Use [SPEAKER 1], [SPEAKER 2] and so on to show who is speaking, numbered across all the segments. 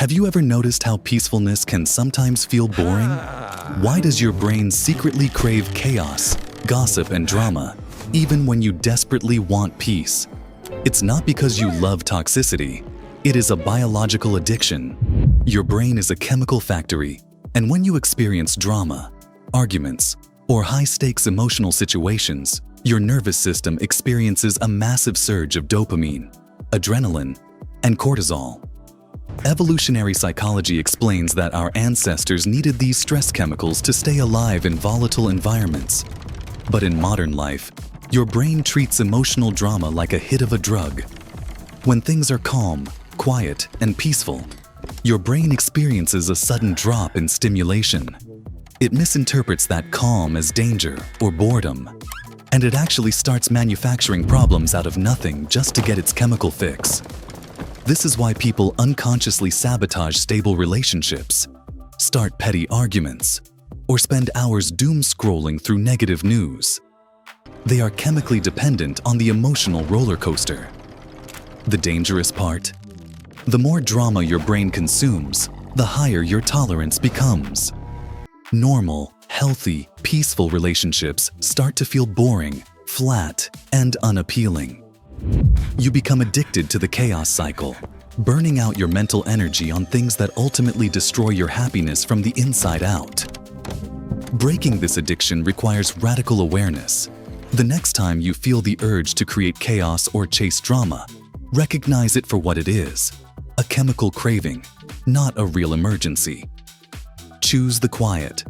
[SPEAKER 1] Have you ever noticed how peacefulness can sometimes feel boring? Why does your brain secretly crave chaos, gossip, and drama, even when you desperately want peace? It's not because you love toxicity. It is a biological addiction. Your brain is a chemical factory, and when you experience drama, arguments, or high-stakes emotional situations, your nervous system experiences a massive surge of dopamine, adrenaline, and cortisol. Evolutionary psychology explains that our ancestors needed these stress chemicals to stay alive in volatile environments. But in modern life, your brain treats emotional drama like a hit of a drug. When things are calm, quiet, and peaceful, your brain experiences a sudden drop in stimulation. It misinterprets that calm as danger or boredom, and it actually starts manufacturing problems out of nothing just to get its chemical fix. This is why people unconsciously sabotage stable relationships, start petty arguments, or spend hours doom scrolling through negative news. They are chemically dependent on the emotional roller coaster. The dangerous part? The more drama your brain consumes, the higher your tolerance becomes. Normal, healthy, peaceful relationships start to feel boring, flat, and unappealing. You become addicted to the chaos cycle, burning out your mental energy on things that ultimately destroy your happiness from the inside out. Breaking this addiction requires radical awareness. The next time you feel the urge to create chaos or chase drama, recognize it for what it is: a chemical craving, not a real emergency. Choose the quiet.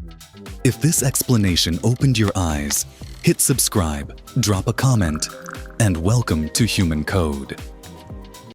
[SPEAKER 1] If this explanation opened your eyes, hit subscribe, drop a comment, and welcome to Human Code.